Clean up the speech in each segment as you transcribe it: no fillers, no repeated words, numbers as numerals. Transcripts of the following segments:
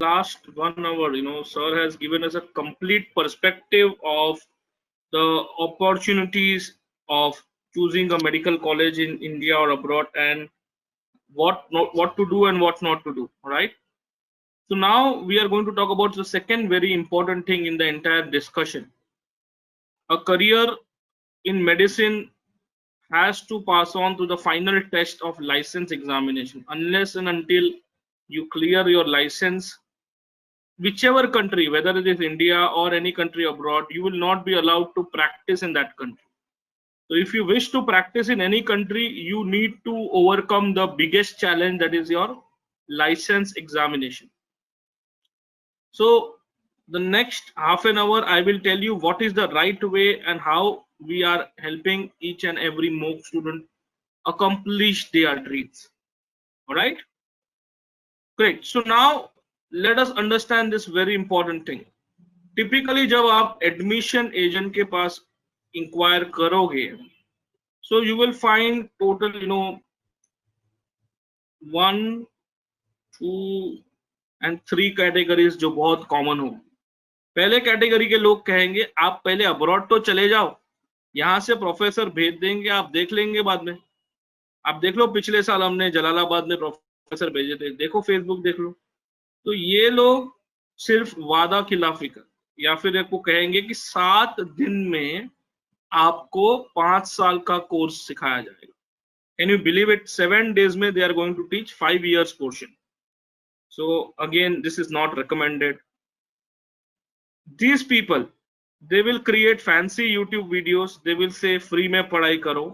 last 1 hour, sir has given us a complete perspective of the opportunities of choosing a medical college in India or abroad, and what to do and what not to do. All right. So now we are going to talk about the second very important thing in the entire discussion. A career in medicine has to pass on to the final test of license examination. Unless and until you clear your license, whichever country, whether it is India or any country abroad, you will not be allowed to practice in that country. So if you wish to practice in any country, you need to overcome the biggest challenge, that is your license examination. So the next half an hour, I will tell you what is the right way and how we are helping each and every MOOC student accomplish their dreams. All right. Great. So now let us understand this very important thing. Typically जब आप admission agent के पास inquire करोगे, so you will find total 1, 2 and 3 categories जो बहुत common हो. पहले category के लोग कहेंगे आप पहले अब्रॉड तो चले जाओ, यहाँ से प्रोफेसर भेज देंगे, आप देख लेंगे बाद में. आप देख लो, पिछले साल हमने जलालाबाद में प्रोफेसर भेजे थे, देखो फेसबुक देख लो. तो ये लोग सिर्फ वादा खिलाफी कर, या फिर आपको कहेंगे कि 7 दिन में आपको 5 साल का कोर्स सिखाया जाएगा. Can you believe it? 7 days में they are going to teach 5 years portion. So again this is not recommended. These people, they will create fancy YouTube videos. They will say free में पढ़ाई करो,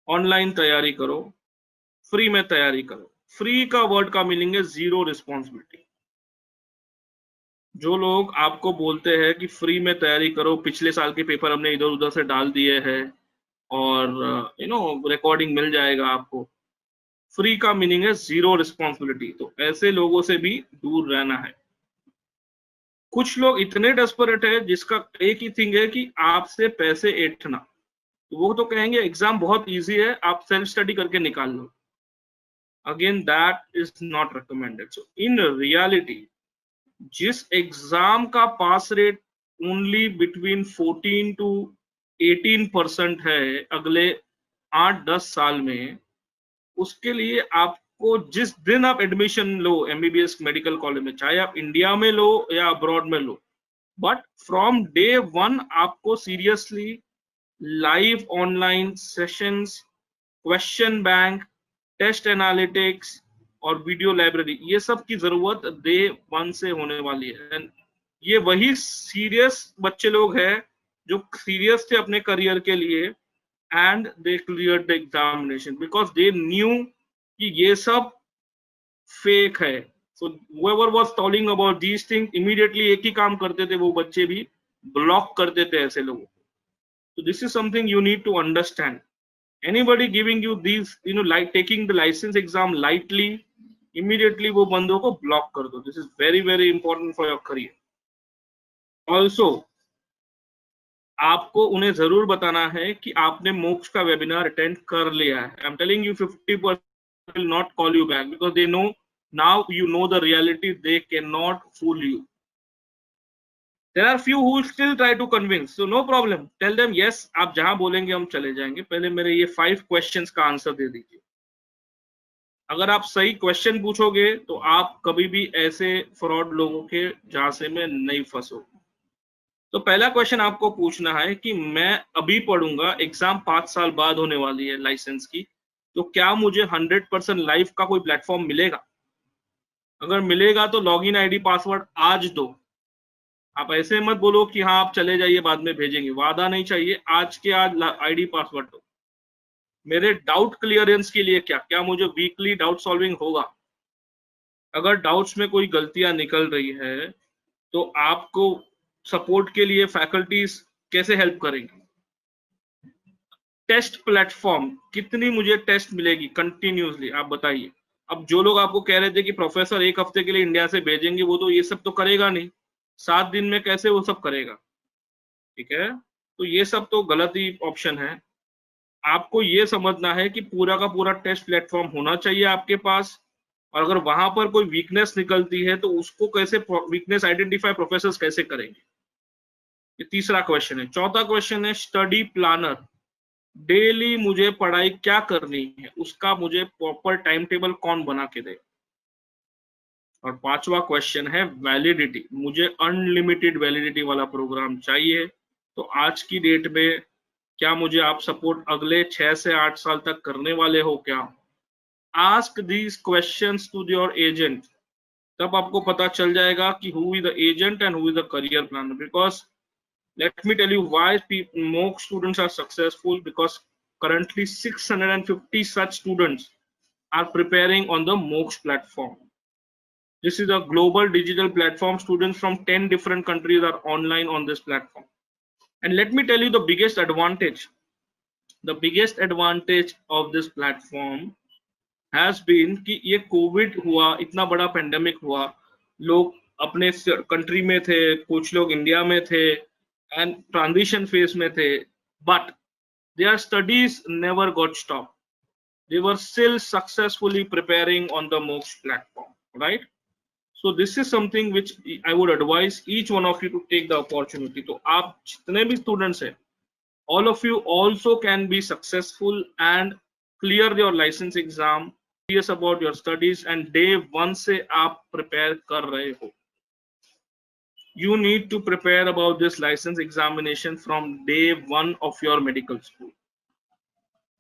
online तैयारी करो, free में तैयारी करो. Free का वर्ड का मीनिंग है जीरो रिस्पॉन्सिबिलिटी. जो लोग आपको बोलते हैं कि फ्री में तैयारी करो, पिछले साल के पेपर हमने इधर उधर से डाल दिए हैं और रिकॉर्डिंग मिल जाएगा आपको. फ्री का मीनिंग है जीरो रिस्पॉन्सिबिलिटी. तो ऐसे लोगों से भी दूर रहना है. कुछ लोग इतने डेस्परेट है जिसका एक ही थिंग है कि आपसे पैसे ऐंठना. तो वो तो कहेंगे एग्जाम बहुत इजी है, आप सेल्फ स्टडी करके निकाल लो. Again that is not recommended. So in reality जिस एग्जाम का pass rate only between 14 to 18% है अगले 8-10 साल में, उसके लिए आपको जिस दिन आप एडमिशन लो एमबीबीएस मेडिकल कॉलेज में, चाहे आप इंडिया में लो या अब्रॉड में लो, बट फ्रॉम डे 1 आपको seriously live online sessions, question bank, test analytics और वीडियो लाइब्रेरी, ये सब की जरूरत डे 1 से होने वाली है. एंड ये वही सीरियस बच्चे लोग हैं जो सीरियस थे अपने करियर के लिए, and they clear the examination because they knew कि ये सब फेक है. सो whoever was talking about these things immediately एक ही काम करते थे, वो बच्चे भी ब्लॉक करते थे ऐसे लोगों को. So this is something you need to understand. Anybody giving you these, like taking the license exam lightly, immediately वो बंदों को ब्लॉक कर दो. This is very very important for your career. Also आपको उन्हें जरूर बताना है कि आपने मोक्ष का वेबिनार अटेंड कर लिया है. I am telling you 50% will not call you back because they know now you know the reality. They cannot fool you. There are few who still try to convince, so no problem, tell them yes, आप जहां बोलेंगे हम चले जाएंगे. पहले मेरे ये 5 questions का आंसर दे दीजिए. अगर आप सही क्वेश्चन पूछोगे तो आप कभी भी ऐसे फ्रॉड लोगों के झांसे में नहीं फंसोगे. तो पहला क्वेश्चन आपको पूछना है कि मैं अभी पढ़ूंगा, एग्जाम 5 साल बाद होने वाली है लाइसेंस की, तो क्या मुझे 100% लाइव का कोई प्लेटफॉर्म मिलेगा? अगर मिलेगा तो लॉगिन आईडी पासवर्ड आज दो. आप ऐसे मत बोलो कि हाँ आप चले जाइए बाद में भेजेंगे. वादा नहीं चाहिए, आज के आज आईडी पासवर्ड दो. मेरे डाउट क्लियरेंस के लिए क्या मुझे वीकली डाउट सॉल्विंग होगा? अगर डाउट्स में कोई गलतियां निकल रही है तो आपको सपोर्ट के लिए फैकल्टीज कैसे हेल्प करेंगे? टेस्ट प्लेटफॉर्म, कितनी मुझे टेस्ट मिलेगी कंटिन्यूसली, आप बताइए. अब जो लोग आपको कह रहे थे कि प्रोफेसर 1 हफ्ते के लिए इंडिया से भेजेंगे, वो तो ये सब तो करेगा नहीं. 7 दिन में कैसे वो सब करेगा? ठीक है, तो ये सब तो गलत ही ऑप्शन है. आपको ये समझना है कि पूरा का पूरा टेस्ट प्लेटफॉर्म होना चाहिए आपके पास. और अगर वहां पर कोई वीकनेस निकलती है तो उसको कैसे वीकनेस आइडेंटिफाई प्रोफेसर्स कैसे करेंगे, ये तीसरा क्वेश्चन है। चौथा क्वेश्चन है स्टडी प्लानर, डेली मुझे पढ़ाई क्या करनी है उसका मुझे प्रॉपर टाइम टेबल कौन बना के दे। और पांचवा क्वेश्चन है वैलिडिटी, मुझे अनलिमिटेड वैलिडिटी वाला प्रोग्राम चाहिए, तो आज की डेट में क्या मुझे आप सपोर्ट अगले 6 से 8 साल तक करने वाले हो क्या? Ask these questions to your agent, तब आपको पता चल जाएगा कि who is the agent and who is the career planner. Because let me tell you why MOOC students are successful, because currently 650 such students are preparing on the MOOC platform. This is a global digital platform. Students from 10 different countries are online on this platform. And let me tell you the biggest advantage. The biggest advantage of this platform has been कि ये Covid हुआ, इतना बड़ा pandemic हुआ, लोग अपने country में थे, कुछ लोग इंडिया में थे एंड ट्रांजिशन फेज में थे, but their studies never got stopped. They were still successfully preparing on the MOOC platform, right? So this is something which I would advise each one of you to take the opportunity. तो आप जितने भी students हैं, all of you also can be successful and clear your license exam, serious about your studies, and day one से आप prepare कर रहे हो. You need to prepare about this license examination from day one of your medical school.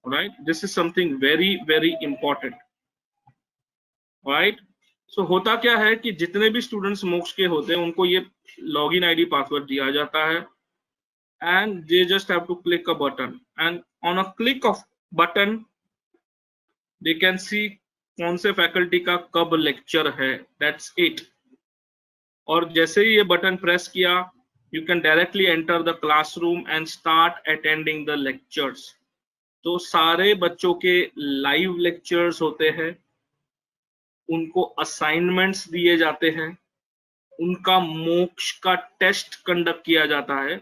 All right, this is something very very important. All right, so होता क्या है कि जितने भी स्टूडेंट्स मोक्ष के होते हैं उनको ये लॉगिन आईडी पासवर्ड दिया जाता है and they just have to click a button, and on a click of button they can see कौन से फैकल्टी का कब लेक्चर है, that's it. और जैसे ही ये बटन प्रेस किया, you can directly enter the classroom and start attending the lectures. तो सारे बच्चों के लाइव लेक्चर्स होते हैं, उनको असाइनमेंट्स दिए जाते हैं, उनका मोक्ष का टेस्ट कंडक्ट किया जाता है।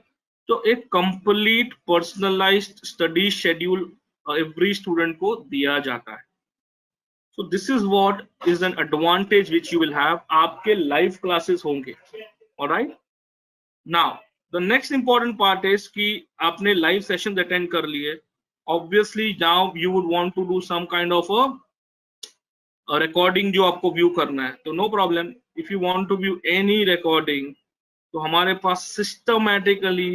तो एक complete personalised study schedule every student को दिया जाता है। So this is what is an advantage which you will have. आपके live classes होंगे, all right? Now the next important part is कि आपने live sessions attend कर लिए. Obviously now you would want to do some kind of a recording जो आपको view करना है. तो no problem. If you want to view any recording, तो हमारे पास systematically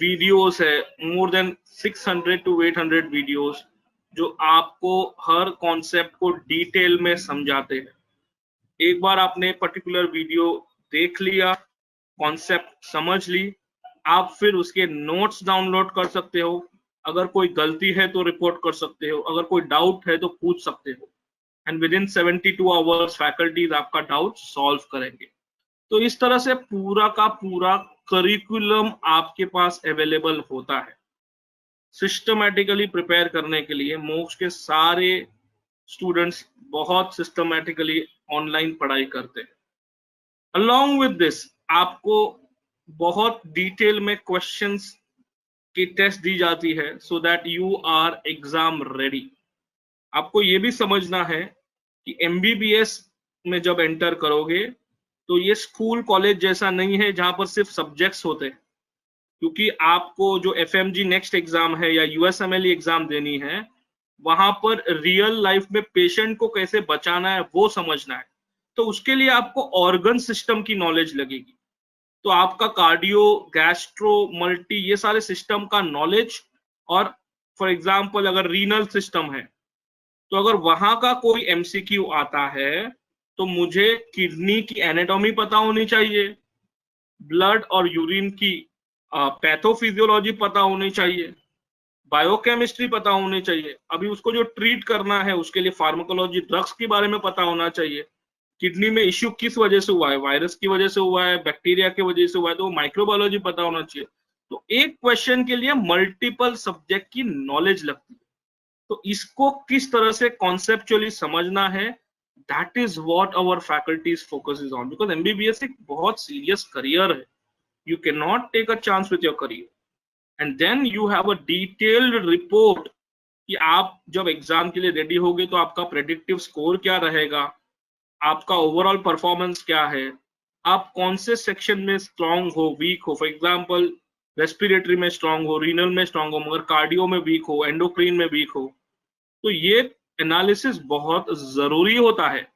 videos है, more than 600 to 800 videos जो आपको हर कॉन्सेप्ट को डिटेल में समझाते हैं। एक बार आपने पर्टिकुलर वीडियो देख लिया, कॉन्सेप्ट समझ ली, आप फिर उसके नोट्स डाउनलोड कर सकते हो, अगर कोई गलती है तो रिपोर्ट कर सकते हो, अगर कोई डाउट है तो पूछ सकते हो, and with in 72 hours faculties आपका डाउट सॉल्व करेंगे। तो इस तरह से पूरा का पूरा करिकुलम आपके पास अवेलेबल होता है। सिस्टमैटिकली प्रिपेयर करने के लिए मोक्ष के सारे स्टूडेंट्स बहुत सिस्टमैटिकली ऑनलाइन पढ़ाई करते हैं। अलॉन्ग विद दिस आपको बहुत डिटेल में क्वेश्चंस की टेस्ट दी जाती है so that you are exam ready. आपको ये भी समझना है कि MBBS में जब एंटर करोगे तो ये स्कूल कॉलेज जैसा नहीं है जहां पर सिर्फ सब्जेक्ट्स होते हैं, क्योंकि आपको जो FMG नेक्स्ट एग्जाम है या USMLE एग्जाम देनी है, वहां पर रियल लाइफ में पेशेंट को कैसे बचाना है वो समझना है। तो उसके लिए आपको ऑर्गन सिस्टम की नॉलेज लगेगी। तो आपका कार्डियो, गैस्ट्रो, मल्टी, ये सारे सिस्टम का नॉलेज, और फॉर एग्जाम्पल अगर रीनल सिस्टम है तो अगर वहां का कोई MCQ आता है तो मुझे किडनी की एनाटॉमी पता होनी चाहिए, ब्लड और यूरिन की पैथोफिजियोलॉजी पता होनी चाहिए, बायोकेमिस्ट्री पता होनी चाहिए, अभी उसको जो ट्रीट करना है उसके लिए फार्माकोलॉजी, ड्रग्स के बारे में पता होना चाहिए, किडनी में इश्यू किस वजह से हुआ है, वायरस की वजह से हुआ है, बैक्टीरिया की वजह से हुआ है, तो माइक्रोबायोलॉजी पता होना चाहिए। तो एक क्वेश्चन के लिए मल्टीपल सब्जेक्ट की नॉलेज लगती है। तो इसको किस तरह से कॉन्सेप्चुअली समझना है, that is what our faculties focuses on, because MBBS एक बहुत सीरियस करियर है। You cannot take a chance with your career, and then you have a detailed report कि आप जब एग्जाम के लिए रेडी होगे तो आपका प्रेडिक्टिव स्कोर क्या रहेगा, आपका ओवरऑल परफॉर्मेंस क्या है, आप कौन से सेक्शन में स्ट्रांग हो, वीक हो। फॉर एग्जांपल रेस्पिरेटरी में स्ट्रांग हो, रीनल में स्ट्रांग हो, मगर कार्डियो में वीक हो, एंडोक्रीन में वीक हो, तो ये एनालिसिस बहुत जरूरी होता है।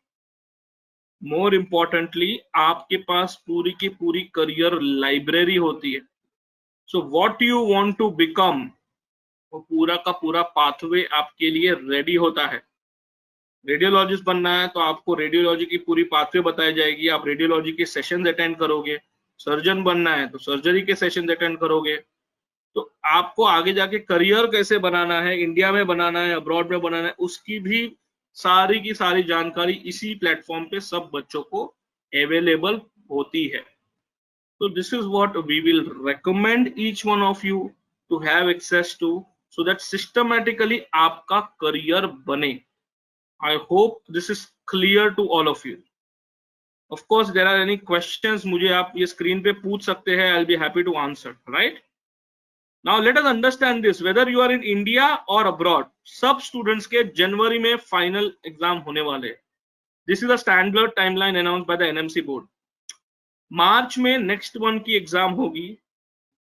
मोर इम्पोर्टेंटली आपके पास पूरी की पूरी करियर लाइब्रेरी होती है। So what you want to become, वो पूरा का पूरा पाथवे आपके लिए रेडी होता है। रेडियोलॉजिस्ट बनना है तो आपको रेडियोलॉजी की पूरी पाथवे बताई जाएगी, आप रेडियोलॉजी के सेशंस अटेंड करोगे। सर्जन बनना है तो सर्जरी के सेशंस अटेंड करोगे। तो आपको आगे जाके करियर कैसे बनाना है, इंडिया में बनाना है, अब्रॉड में बनाना है, उसकी भी सारी की सारी जानकारी इसी प्लेटफॉर्म पे सब बच्चों को अवेलेबल होती है। तो this is what we will recommend each one of you to have access to, so that systematically आपका करियर बने। I hope this is clear to all of you. Of course, there are any questions मुझे आप ये screen पे पूछ सकते हैं. I'll be happy to answer. Right? Now let us understand this. Whether you are in India or abroad, सब students के जनवरी में final exam होने वाले हैं. This is a standard timeline announced by the NMC board. मार्च में next one की exam होगी.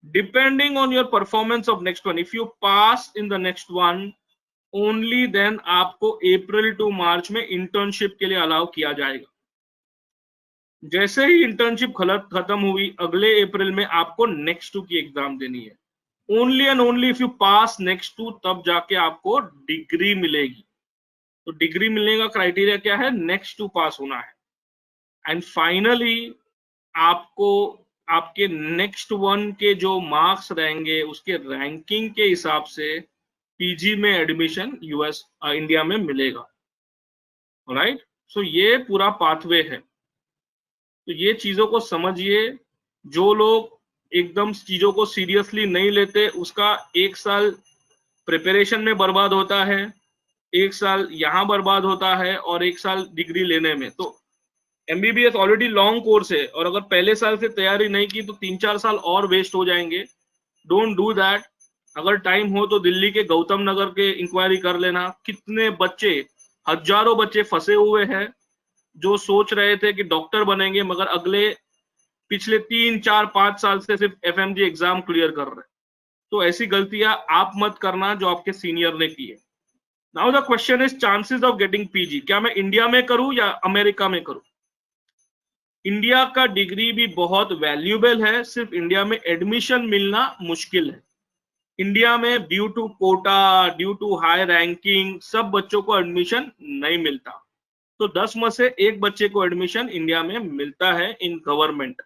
Depending on your performance of next one, if you pass in the next one, only then आपको April to मार्च में internship के लिए allow किया जाएगा। जैसे ही इंटर्नशिप खत्म हुई अगले अप्रैल में आपको नेक्स्ट टू की एग्जाम देनी है। Only and only if you pass next two तब जाके आपको डिग्री मिलेगी। तो डिग्री मिलने का क्राइटेरिया क्या है, नेक्स्ट टू पास होना है। एंड फाइनली आपको आपके नेक्स्ट वन के जो मार्क्स रहेंगे उसके रैंकिंग के हिसाब से पीजी में एडमिशन यूएस इंडिया में मिलेगा। राइट, सो ये पूरा पाथवे है। तो ये चीजों को समझिए। जो लोग एकदम चीजों को सीरियसली नहीं लेते उसका एक साल प्रिपरेशन में बर्बाद होता है, एक साल यहाँ बर्बाद होता है और एक साल डिग्री लेने में। तो एमबीबीएस ऑलरेडी लॉन्ग कोर्स है और अगर पहले साल से तैयारी नहीं की तो 3-4 साल और वेस्ट हो जाएंगे। Don't do that. अगर टाइम हो तो दिल्ली के गौतम नगर के इंक्वायरी कर लेना, कितने बच्चे, हजारों बच्चे फंसे हुए हैं जो सोच रहे थे कि डॉक्टर बनेंगे मगर अगले पिछले 3-4-5 साल से सिर्फ एफएमजी एग्जाम क्लियर कर रहे हैं। तो ऐसी गलतियां आप मत करना जो आपके सीनियर ने की है। Now the question is chances of getting PG. क्या मैं इंडिया में करूं या अमेरिका में करूं? इंडिया का डिग्री भी बहुत वैल्यूएबल है, सिर्फ इंडिया में एडमिशन मिलना मुश्किल है। इंडिया में due to Kota, due to high ranking सब बच्चों को एडमिशन नहीं मिलता। तो 10 में से एक बच्चे को एडमिशन इंडिया में मिलता है इन गवर्नमेंट।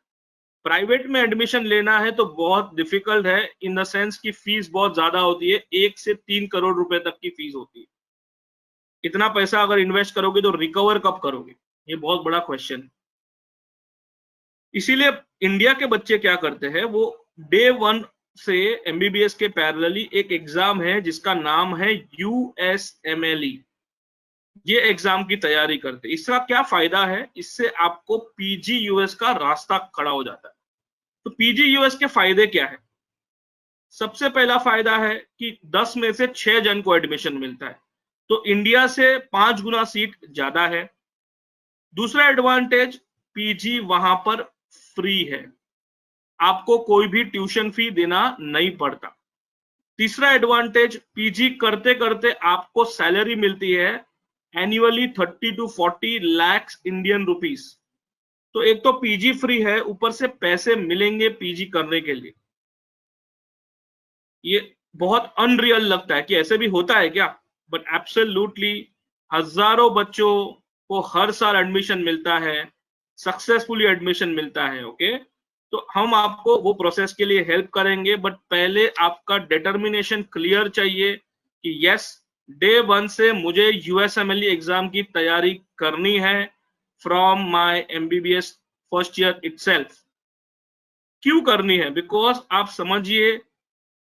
प्राइवेट में एडमिशन लेना है तो बहुत डिफिकल्ट है, इन द सेंस की फीस बहुत ज्यादा होती है, 1 से 3 करोड़ रुपए तक की फीस होती है। इतना पैसा अगर इन्वेस्ट करोगे तो रिकवर कब करोगे, ये बहुत बड़ा क्वेश्चन है। इसीलिए इंडिया के बच्चे क्या करते हैं, वो डे 1 से एमबीबीएस के पैरेलली एक एग्जाम है जिसका नाम है यूएसएमएलई, ये एग्जाम की तैयारी करते। इसका क्या फायदा है, इससे आपको पीजी यूएस का रास्ता खड़ा हो जाता है। तो पीजी यूएस के फायदे क्या है? सबसे पहला फायदा है कि 10 में से 6 जन को एडमिशन मिलता है, तो इंडिया से 5 गुना सीट ज्यादा है। दूसरा एडवांटेज, पीजी वहां पर फ्री है, आपको कोई भी ट्यूशन फी देना नहीं पड़ता। तीसरा एडवांटेज, पीजी करते करते आपको सैलरी मिलती है annually 30 to 40 lakh Indian rupees. तो एक तो पीजी फ्री है, ऊपर से पैसे मिलेंगे पीजी करने के लिए। ये बहुत अनरियल लगता है कि ऐसे भी होता है क्या, बट एब्सोल्युटली हजारों बच्चों को हर साल एडमिशन मिलता है, सक्सेसफुली एडमिशन मिलता है। ओके, तो हम आपको वो प्रोसेस के लिए हेल्प करेंगे, बट पहले आपका डिटर्मिनेशन क्लियर चाहिए कि यस, डे 1 से मुझे यूएसएमएलई एग्जाम की तैयारी करनी है from my MBBS first year itself. क्यों करनी है? बिकॉज आप समझिए,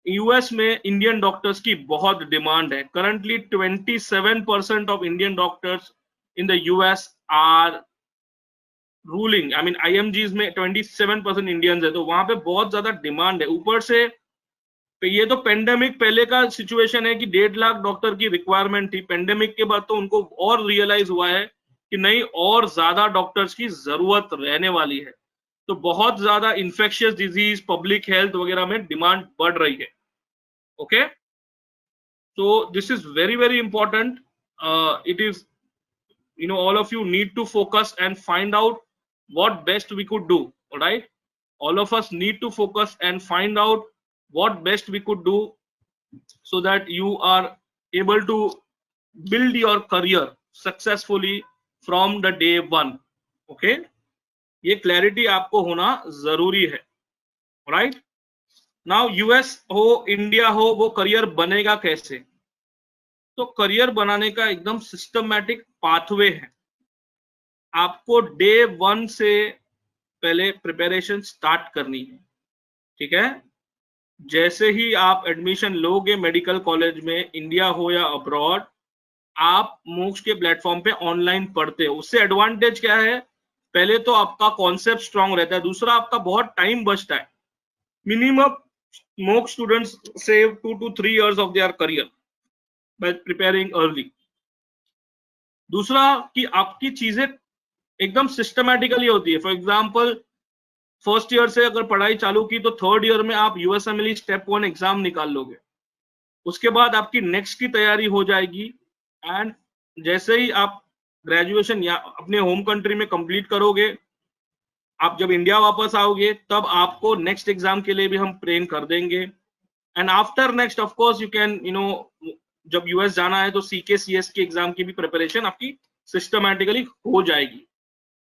यूएस में इंडियन डॉक्टर्स की बहुत डिमांड है। Currently 27% of Indian doctors in the US are ruling. I mean IMGs में 27% इंडियंस है, तो वहां पे बहुत ज्यादा डिमांड है। ऊपर से ये तो पेंडेमिक पहले का सिचुएशन है कि 1.5 लाख डॉक्टर की रिक्वायरमेंट थी, पेंडेमिक के बाद तो उनको और रियलाइज हुआ है कि नहीं और ज्यादा डॉक्टर्स की जरूरत रहने वाली है, तो बहुत ज्यादा इंफेक्शियस डिजीज, पब्लिक हेल्थ वगैरह में डिमांड बढ़ रही है। Okay, so this is very very important. It is, all of you need to focus and find out what best we could do. All right, all of us need to focus and find out what best we could do, so that you are able to build your career successfully from the day one. Okay, ये clarity आपको होना जरूरी है। Right, now US हो India हो, वो career बनेगा कैसे? तो करियर बनाने का एकदम सिस्टमैटिक पाथवे है। आपको डे वन से पहले प्रिपरेशन स्टार्ट करनी है। ठीक है, जैसे ही आप एडमिशन लोगे मेडिकल कॉलेज में, इंडिया हो या अब्रॉड, आप मोक्ष के प्लेटफॉर्म पे ऑनलाइन पढ़ते हो। उससे एडवांटेज क्या है? पहले तो आपका कॉन्सेप्ट स्ट्रांग रहता है, दूसरा आपका बहुत टाइम बचता है। मिनिमम मोक्ष students save 2 to 3 years of their career bye preparing early. दूसरा कि आपकी चीजें एकदम सिस्टमैटिकली होती है। फॉर एग्जाम्पल, फर्स्ट ईयर से अगर पढ़ाई चालू की तो थर्ड ईयर में आप यूएसएमएलई स्टेप 1 एग्जाम निकाल लोगे। उसके बाद आपकी नेक्स्ट की तैयारी हो जाएगी, एंड जैसे ही आप ग्रेजुएशन या अपने होम कंट्री में कंप्लीट करोगे, आप जब इंडिया वापस आओगे तब आपको नेक्स्ट एग्जाम के लिए भी हम ट्रेन कर देंगे। And after next of course you can, जब यूएस जाना है तो सीके सीएस की एग्जाम की भी प्रिपरेशन आपकी सिस्टमैटिकली हो जाएगी।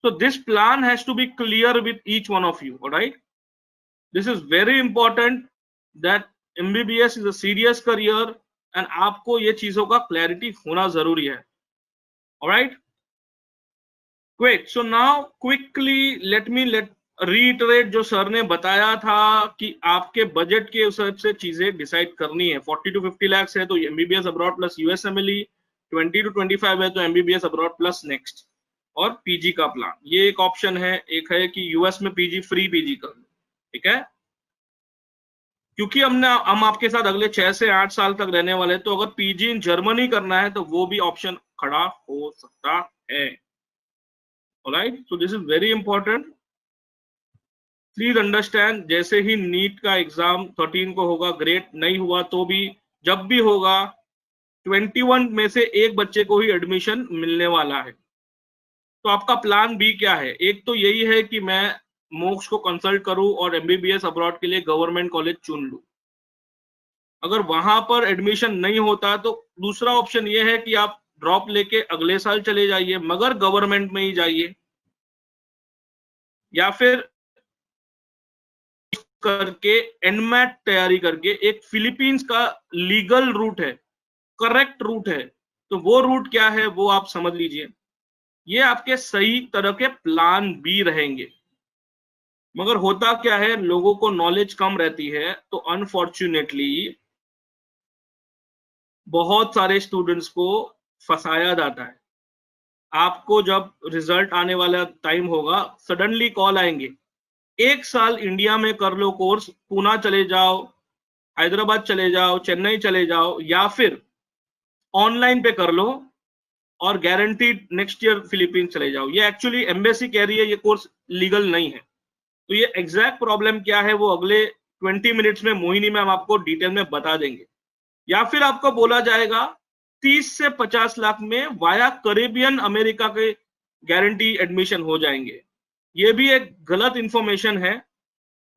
So this plan has to be clear with each one of you. All right, this is very important that MBBS is a serious career and आपको ये चीजों का क्लैरिटी होना जरूरी है। All right, great. So now quickly let me reiterate जो sir ने बताया था कि आपके बजट के हिसाब से चीजें डिसाइड करनी है। 40 to 50 lakhs है तो MBBS abroad plus USMLE, 20 to 25 है तो MBBS अब्रॉड प्लस नेक्स्ट, और पीजी का प्लान। ये एक ऑप्शन है। एक है कि यूएस में पीजी, फ्री पीजी कर लो। ठीक है, क्योंकि हम आपके साथ अगले 6 से 8 साल तक रहने वाले, तो अगर पीजी इन जर्मनी करना है तो वो भी ऑप्शन खड़ा हो सकता है। Alright, so this is very important, please understand. जैसे ही नीट का एग्जाम 13 को होगा, ग्रेट, नहीं हुआ तो भी जब भी होगा 21 में से एक बच्चे को ही एडमिशन मिलने वाला है। तो आपका प्लान बी क्या है? एक तो यही है कि मैं मोक्ष को कंसल्ट करूं और एमबीबीएस अब्रॉड के लिए गवर्नमेंट कॉलेज चुन लूं। अगर वहां पर एडमिशन नहीं होता तो दूसरा ऑप्शन ये है कि आप ड्रॉप लेके अगले साल चले जाइए, मगर गवर्नमेंट में ही जाइए, या फिर करके एनमैट तैयारी करके, एक फिलीपींस का लीगल रूट है, करेक्ट रूट है, तो वो रूट क्या है वो आप समझ लीजिए। ये आपके सही तरह के प्लान भी रहेंगे। मगर होता क्या है, लोगों को नॉलेज कम रहती है, तो अनफॉर्चुनेटली बहुत सारे स्टूडेंट्स को फंसाया जाता है। आपको जब रिजल्ट आने वाला टाइम होगा, सडनली कॉल आएंगे, 1 साल इंडिया में कर लो कोर्स, पूना चले जाओ, हैदराबाद चले जाओ, चेन्नई चले जाओ, या फिर ऑनलाइन पे कर लो और गारंटीड नेक्स्ट ईयर फिलीपींस चले जाओ। ये एक्चुअली एम्बेसी कह रही है ये कोर्स लीगल नहीं है। तो ये एग्जैक्ट प्रॉब्लम क्या है वो अगले 20 मिनट्स में मोहिनी मैम आपको डिटेल में बता देंगे। या फिर आपको बोला जाएगा 30 से 50 लाख में वाया करेबियन अमेरिका के गारंटी एडमिशन हो जाएंगे। ये भी एक गलत इंफॉर्मेशन है।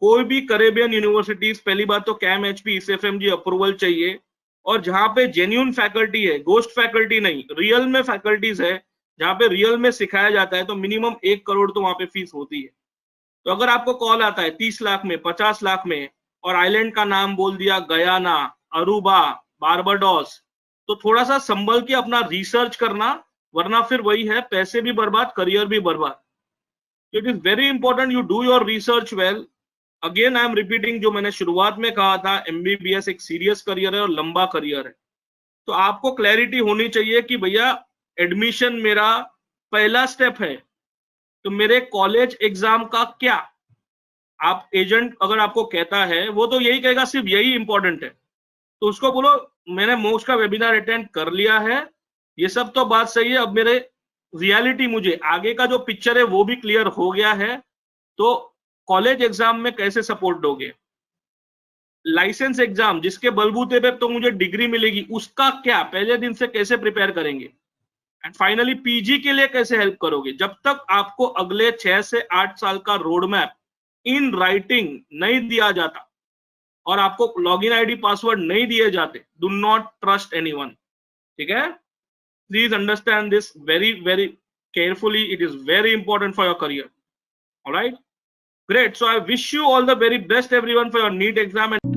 कोई भी करेबियन यूनिवर्सिटीज, पहली बात तो कैम एचपी ISFMG अप्रूवल चाहिए, और जहां पे जेन्युइन फैकल्टी है, गोस्ट फैकल्टी नहीं, रियल में फैकल्टीज है, जहां पे रियल में सिखाया जाता है, तो मिनिमम 1 करोड़ तो वहां पे फीस होती है। तो अगर आपको कॉल आता है 30 लाख में, 50 लाख में, और आइलैंड का नाम बोल दिया गयाना, अरूबा, बारबाडोस, तो थोड़ा सा संभल के अपना रिसर्च करना, वरना फिर वही है, पैसे भी बर्बाद, करियर भी बर्बाद। It is very important you do your research well. Again I am repeating, जो मैंने शुरुआत में कहा था, एमबीबीएस एक सीरियस करियर है और लंबा करियर है। तो आपको क्लैरिटी होनी चाहिए कि भैया एडमिशन मेरा पहला स्टेप है, तो मेरे कॉलेज एग्जाम का क्या? आप एजेंट अगर आपको कहता है, वो तो यही कहेगा सिर्फ यही इंपॉर्टेंट है, तो उसको बोलो मैंने मोक्ष का वेबिनार अटेंड कर लिया है, ये सब तो बात सही है, अब मेरे रियलिटी, मुझे आगे का जो पिक्चर है वो भी क्लियर हो गया है, तो कॉलेज एग्जाम में कैसे सपोर्ट दोगे, लाइसेंस एग्जाम जिसके बलबूते पे तो मुझे डिग्री मिलेगी, उसका क्या पहले दिन से कैसे प्रिपेयर करेंगे, एंड फाइनली पीजी के लिए कैसे हेल्प करोगे। जब तक आपको अगले 6 से 8 साल का रोड मैप इन राइटिंग नहीं दिया जाता और आपको लॉगिन आईडी पासवर्ड नहीं दिए जाते, डू नॉट ट्रस्ट एनीवन, ठीक है। Please understand this very very carefully, it is very important for your career. Alright, great. So I wish you all the very best everyone for your NEET exam. And